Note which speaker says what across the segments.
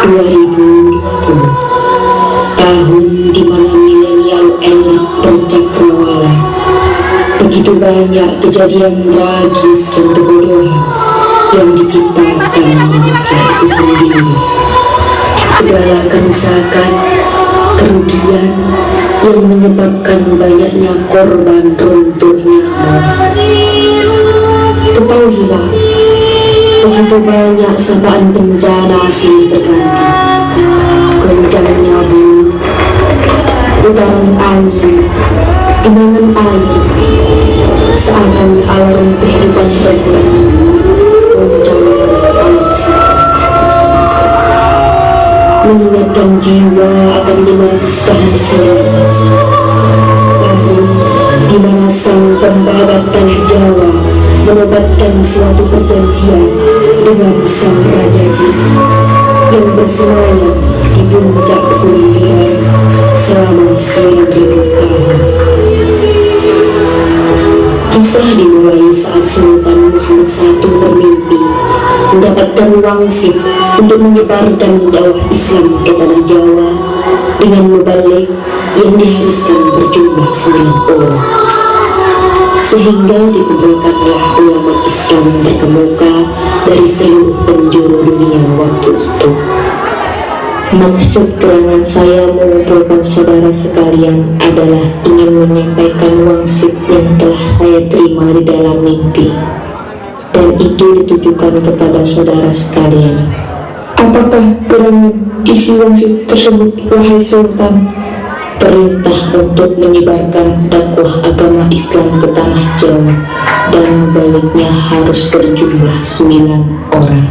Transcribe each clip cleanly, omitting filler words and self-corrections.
Speaker 1: 2020, tahun di mana milenial elit bercakrawala. Begitu banyak kejadian tragis dan kebodohan yang diciptakan manusia itu sendiri. Segala kerusakan, kerugian yang menyebabkan banyaknya korban runtuhnya moral. Ketahuilah, begitu banyak sapaan bencana silih berganti. Goncangnya bumi, putaran angin, genangan air, seakan alarm kehidupan berbunyi. Goncangnya Alexa mengingatkan jiwa akan lima kesudahan sering. Tahun di mana sang pembabat tanah Jawa menobatkan suatu perjanjian dengan sang Raja Jin yang bersemayam di puncak Gunung Kidul selama 9.000 tahun. Kisah dimulai saat Sultan Muhammad I bermimpi mendapatkan wangsit untuk menyebarkan dakwah Islam ke tanah Jawa dengan mubalik yang diharuskan berjumlah 9 orang. Sehingga dikumpulkanlah ulama Islam terkemuka dari seluruh penjuru dunia waktu itu. Maksud kedatangan saya mengumpulkan saudara sekalian adalah ingin menyampaikan wangsit yang telah saya terima di dalam mimpi, dan itu ditujukan kepada saudara sekalian.
Speaker 2: Apakah berangkat isi wangsit tersebut, wahai Sultan?
Speaker 1: Perintah untuk menyebarkan dakwah agama Islam ke tanah Jawa, dan baliknya harus berjumlah 9 orang.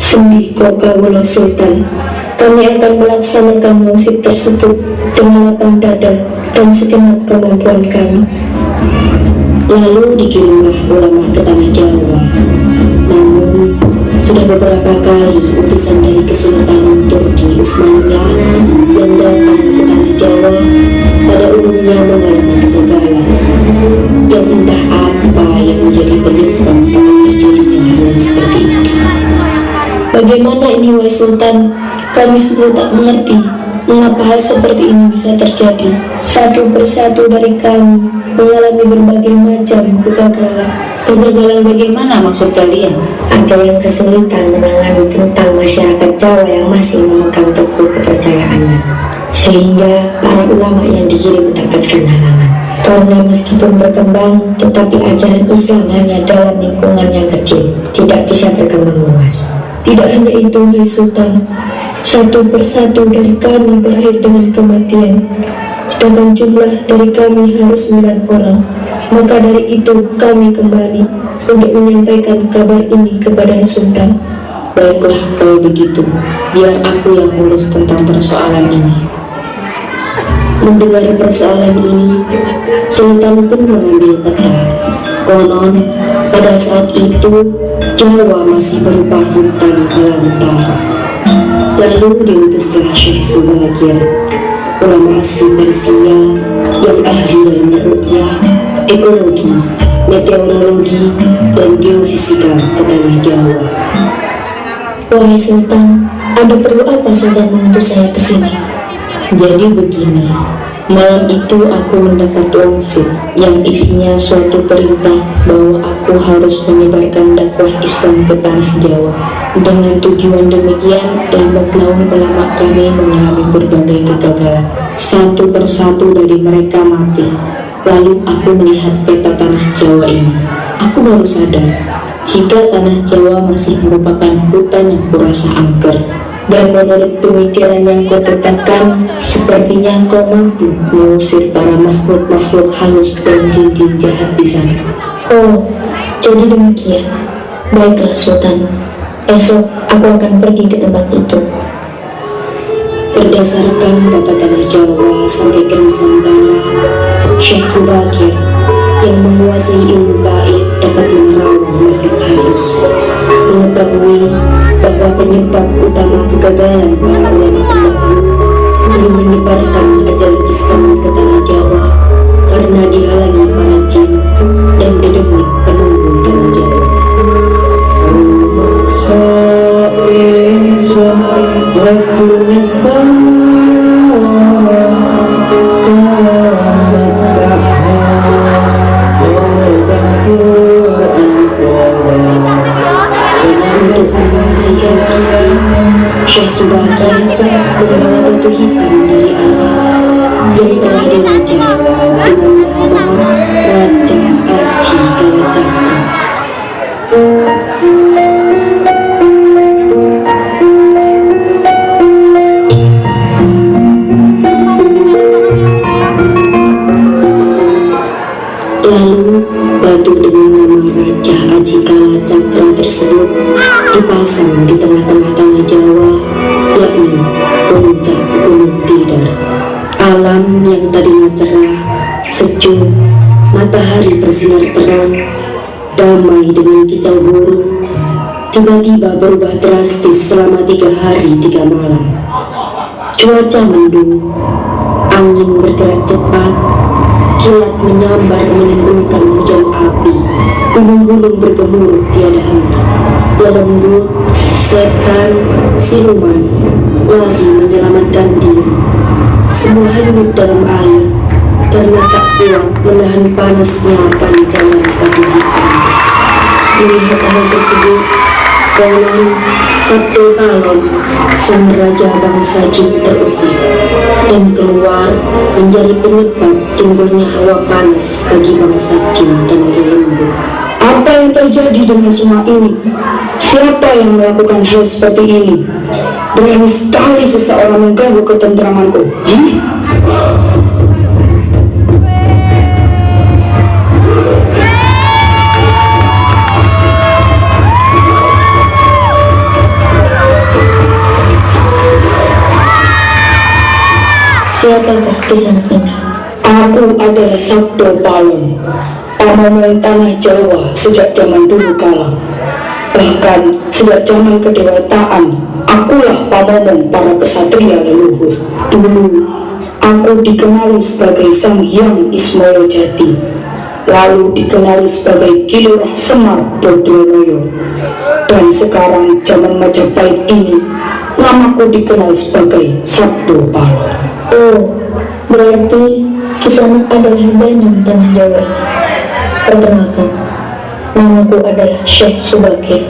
Speaker 2: Sendiko kawula Sultan, kami akan melaksanakan wangsit tersebut dengan lapang dada dan segenap kemampuan kami.
Speaker 1: Lalu dikirimlah ulama ke tanah Jawa. Namun sudah beberapa kali utusan dari Kesultanan Turki Utsmaniyah yang datang ke tanah Jawa pada umumnya mengalami kegagalan. Dan entah apa yang menjadi penyebab akan terjadinya hal seperti itu.
Speaker 2: Bagaimana ini, wahai Sultan? Kami sungguh tak mengerti mengapa hal seperti ini bisa terjadi. Satu persatu dari kami mengalami berbagai macam kegagalan.
Speaker 1: Kegagalan bagaimana maksud kalian?
Speaker 2: Ada yang kesulitan menangani tentang masyarakat Jawa yang masih memegang teguh kepercayaannya, sehingga para ulama yang dikirim mendapatkan halangan. Karena meskipun berkembang, tetapi ajaran Islam hanya dalam lingkungan yang kecil, tidak bisa berkembang luas. Tidak hanya itu, wahai Sultan, satu persatu dari kami berakhir dengan kematian, sedangkan jumlah dari kami harus 9 orang. Maka dari itu kami kembali untuk menyampaikan kabar ini kepada Sultan.
Speaker 1: Baiklah, kalau begitu, biar aku yang urus tentang persoalan ini. Mendengar persoalan ini, Sultan pun mengambil peta. Konon, pada saat itu Jawa masih berupa hutan belantara. Lalu diutuslah Syekh Subakir, ulama asli Persia yang ahli dalam ruqyah, ekologi, meteorologi, dan geofisika ke tanah Jawa.
Speaker 2: Wahai Sultan, ada perlu apa Sultan mengutus saya ke sini?
Speaker 1: Jadi begini, malam itu aku mendapat wangsit yang isinya suatu perintah bahwa aku harus menyebarkan dakwah Islam ke tanah Jawa. Dengan tujuan demikian, lambat laun ulama kami mengalami berbagai kegagalan. Satu persatu dari mereka mati. Lalu aku melihat peta tanah Jawa ini. Aku baru sadar jika tanah Jawa masih merupakan hutan yang kurasa angker. Dan menurut pemikiran yang kau tetapkan, sepertinya kau mampu mengusir para makhluk-makhluk halus dan jin-jin jahat di sana.
Speaker 2: Oh, jadi demikian. Baiklah Sultan, esok aku akan pergi ke tempat itu.
Speaker 1: Berdasarkan data tanah Jawa sampai ke Nusantara, Syekh Subakir yang menguasai ilmu gaib dapat menerawang makhluk halus, mengetahui bahwa penyebab utama kegagalan para ulama pendahulu belum menyebarkan ajaran Islam ke tanah Jawa karena dihalangi para jin dan dedemit penunggu tanah Jawa.
Speaker 3: batu istimewa dalam
Speaker 1: Untuk menyaksikan Islam, Syekh Subaki membawa batu hitam dari alam yang telah dirajang dengan nama Raja Aji Kalacakra. Lalu batu dengan nama Raja Aji Kalacakra tersebut dipasang di tengah-tengah tanah Jawa, yakni puncak Gunung Tidar. Alam yang tadinya cerah, sejuk, matahari bersinar terang, damai dengan kicau burung, tiba-tiba berubah drastis selama 3 hari 3 malam. Cuaca mendung, angin bergerak cepat, kilat menyambar menimbulkan hujan api, gunung-gunung bergemuruh tiada henti. Lembut, setan, siluman lari menyelamatkan diri. Semua hanyut dalam air karena tak kuat menahan panasnya pancaran batu hitam. Melihat hal tersebut, konon Sabtu Palon, sang raja bangsa Jin terusir dan keluar menjadi penyebab timbulnya hawa panas bagi bangsa Jin dan Lembu.
Speaker 4: Apa yang terjadi dengan semua ini? Siapa yang melakukan hal seperti ini? Berani sekali seseorang mengganggu ketentramanku.
Speaker 1: Siapakah kisanak ini?
Speaker 4: Aku adalah Sabdo Palon, pamomen tanah Jawa sejak zaman dulu kala. Bahkan sejak zaman kedewataan, akulah pamomen para kesatria leluhur. Dulu, aku dikenali sebagai Sang Hyang Ismail Jati, lalu dikenali sebagai Kilurah Semar Dodronoyo, dan sekarang zaman Majapahit ini, namaku dikenal sebagai Sabdo Palon.
Speaker 1: Oh, berarti kisanak adalah Danang tanah Jawa ini. Perkenalkan, namaku adalah Syekh Subaki,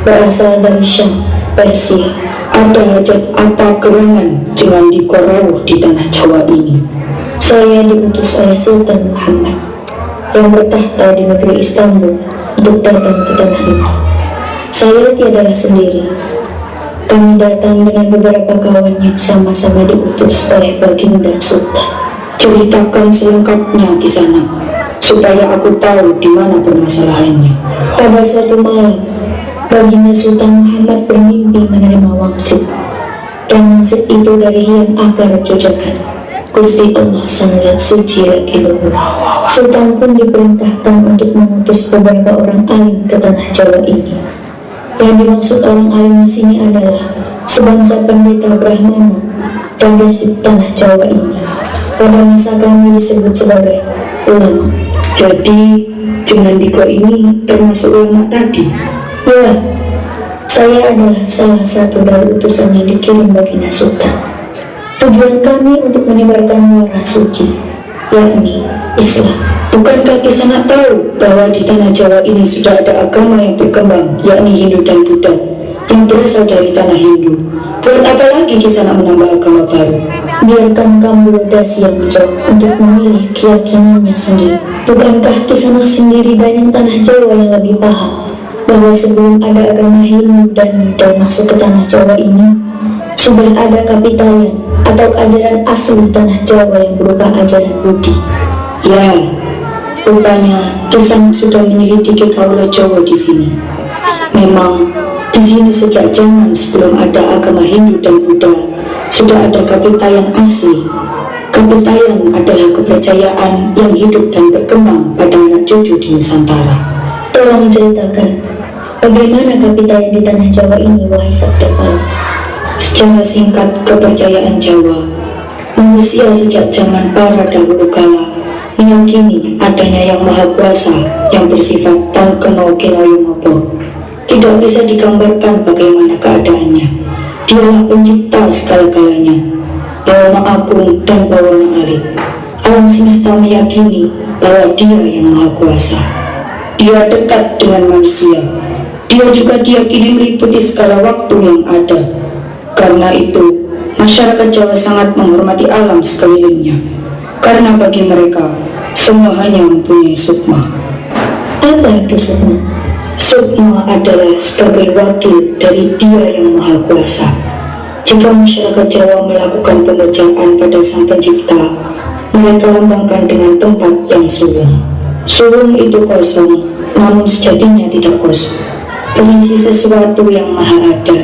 Speaker 1: berasal dari Syam, Persia.
Speaker 4: Ada hajat apa gerangan jangan dikorawuh di tanah Jawa ini?
Speaker 1: Saya diutus oleh Sultan Muhammad yang bertahta di negeri Istanbul untuk datang ke tanah ini. Saya tiadalah sendiri. Kami datang dengan beberapa kawan yang sama-sama diutus oleh Baginda Sultan.
Speaker 4: Ceritakan selengkapnya di sana, supaya aku tahu di mana permasalahannya.
Speaker 1: Pada suatu malam, Baginda Sultan Muhammad bermimpi menerima wangsit, dan wangsit itu dari Hyang Akar Jojakan, Gusti Allah Sang Zat Suci Lagi Luhur. Sultan pun diperintahkan untuk mengutus beberapa orang alim ke tanah Jawa ini. Yang dimaksud orang alim di sini adalah sebangsa pendeta Brahmana dan gesit tanah Jawa ini. Pada masa kami disebut sebagai ulama.
Speaker 4: Jadi, Jengan Diko ini termasuk ulama tadi?
Speaker 1: Ya, saya adalah salah satu dari utusan yang dikirim Baginda Sultan. Tujuan kami untuk menyebarkan warna suci, yakni Islam.
Speaker 4: Bukankah Kisanak tahu bahwa di tanah Jawa ini sudah ada agama yang berkembang, yakni Hindu dan Buddha, yang berasal dari tanah Hindu? Buat apa lagi Kisanak menambah agama baru?
Speaker 1: Biarkan Kambodasi yang menjawab untuk memilih keyakinannya sendiri. Bukankah Kisanak sendiri dan yang tanah Jawa yang lebih paham bahwa sebelum ada agama Hindu dan Buddha masuk ke tanah Jawa ini, sudah ada kapitayan atau ajaran asli tanah Jawa yang berupa ajaran Budi.
Speaker 4: Ya, rupanya Kisanak sudah menyelidiki kaula Jawa di sini. Memang di sini sejak zaman sebelum ada agama Hindu dan Buddha sudah ada kapitayan asli. Kapitayan adalah kepercayaan yang hidup dan berkembang pada anak cucu di Nusantara.
Speaker 1: Tolong ceritakan, bagaimana kapitayan di tanah Jawa ini, wahai Sabda Palon?
Speaker 4: Secara singkat, kepercayaan Jawa, manusia sejak zaman para dahulu kala meyakini adanya Yang Maha Kuasa yang bersifat tan keno kinoyo mopo. Tidak bisa digambarkan bagaimana keadaannya. Dialah pencipta segala-galanya, Bawana agung dan Bawana alik. Alam semesta meyakini bahwa Dia yang Maha Kuasa. Dia dekat dengan manusia. Dia juga diyakini meliputi segala waktu yang ada. Karena itu, masyarakat Jawa sangat menghormati alam sekelilingnya. Karena bagi mereka, semua hanya mempunyai sukma.
Speaker 2: Apa itu sukma?
Speaker 4: Sukma adalah sebagai wakil dari Dia yang Maha Kuasa. Jika masyarakat Jawa melakukan pemujaan pada Sang Pencipta, mereka lambangkan dengan tempat yang suwung. Suwung itu kosong, namun sejatinya tidak kosong, berisi sesuatu yang maha ada.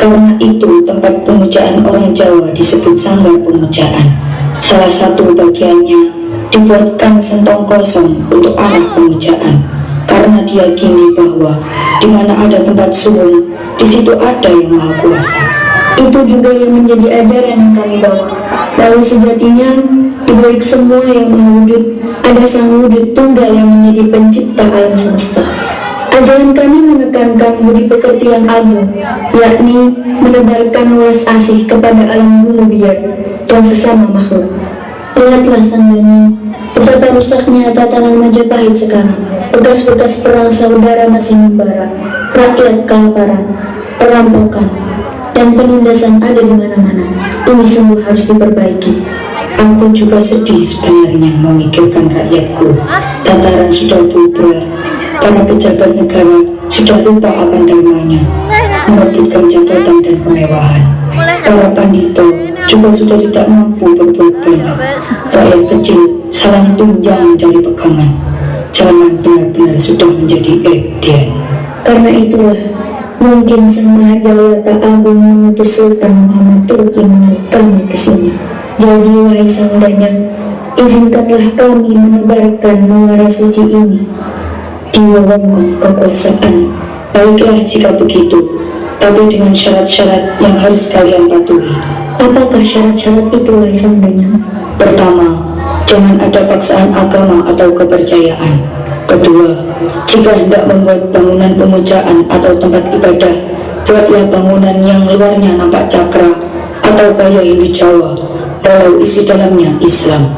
Speaker 4: Karena itu tempat pemujaan orang Jawa disebut sanggar pemujaan. Salah satu bagiannya dibuatkan sentong kosong untuk arah pemujaan, karena diyakini bahwa di mana ada tempat suwung, di situ ada yang Maha Kuasa.
Speaker 2: Itu juga yang menjadi ajaran yang kami bawa, bahwa sejatinya di balik semua yang maha wujud, ada sang wujud tunggal yang menjadi pencipta alam semesta. Ajaran kami menekankan budi pekerti yang agung, yakni menebarkan welas asih kepada alam bumi biak dan sesama makhluk. Lihatlah Sanggani, betapa rusaknya tatanan Majapahit sekarang. Bekas-bekas perang saudara masih membara, rakyat kelaparan, perampokan, dan penindasan ada di mana-mana. Ini sungguh harus diperbaiki.
Speaker 4: Aku juga sedih sebenarnya memikirkan rakyatku. Tataran sudah bubar, para pejabat negara sudah lupa akan dharmanya, merebutkan jabatan dan kemewahan. Para pandito juga sudah tidak mampu berbuat banyak. Rakyat kecil saling tunjang mencari pegangan. Zaman benar-benar sudah menjadi eden.
Speaker 2: Karena itulah mungkin Sang Mahajawata Agung mengutus Sultan Muhammad Turki menarik kami ke sini. Jadi wahai Sang Danyang, izinkanlah kami menebarkan muara suci ini di wewengkon kekuasaan.
Speaker 4: Baiklah jika begitu, tapi dengan syarat-syarat yang harus kalian patuhi.
Speaker 2: Apakah syarat-syarat itu wahai Sang Danyang?
Speaker 4: Pertama, jangan ada paksaan agama atau kepercayaan. Kedua, jika hendak membuat bangunan pemujaan atau tempat ibadah, buatlah bangunan yang luarnya nampak cakra atau gaya Hindu Jawa, walau isi dalamnya Islam.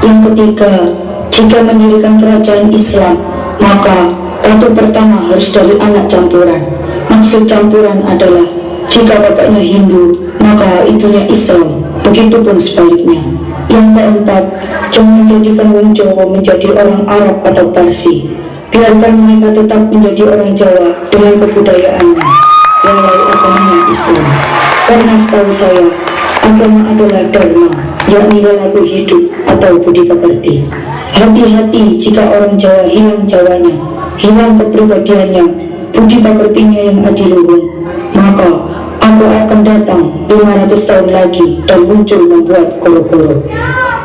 Speaker 4: Yang ketiga, jika mendirikan kerajaan Islam, maka ratu pertama harus dari anak campuran. Maksud campuran adalah jika bapaknya Hindu, maka ibunya Islam, begitupun sebaliknya. Yang keempat, jangan jadikan wong Jawa menjadi orang Arab atau Parsi. Biarkan mereka tetap menjadi orang Jawa dengan kebudayaannya, walau agamanya Islam. Karena setahu saya, agama adalah dharma, yakni laku hidup atau budi pekerti. Hati-hati jika orang Jawa hilang Jawanya, hilang kepribadiannya, budi pekertinya yang adiluhung, maka aku akan datang 500 tahun lagi dan muncul membuat koro-koro.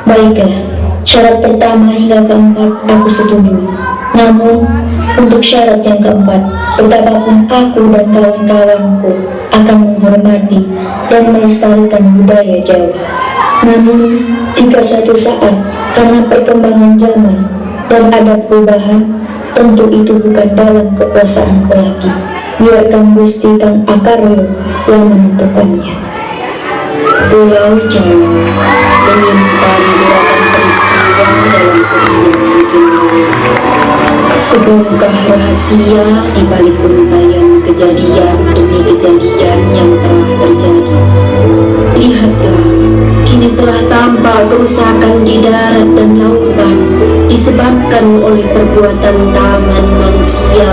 Speaker 2: Baiklah, syarat pertama hingga keempat aku setuju. Namun, untuk syarat yang keempat, betapapun aku dan kawan-kawanku akan menghormati dan melestarikan budaya Jawa. Namun, jika suatu saat karena perkembangan zaman dan ada perubahan, tentu itu bukan dalam kekuasaanku lagi. Biarkan Gusti Kang Akaryo yang menentukannya.
Speaker 4: Pulau Jawa menyimpan gerakan peristiwa dalam seminggu mungkin sebongkah rahasia di balik untayan kejadian demi kejadian yang telah terjadi. Lihatlah, kini telah tampak kerusakan di darat dan lautan disebabkan oleh perbuatan tangan manusia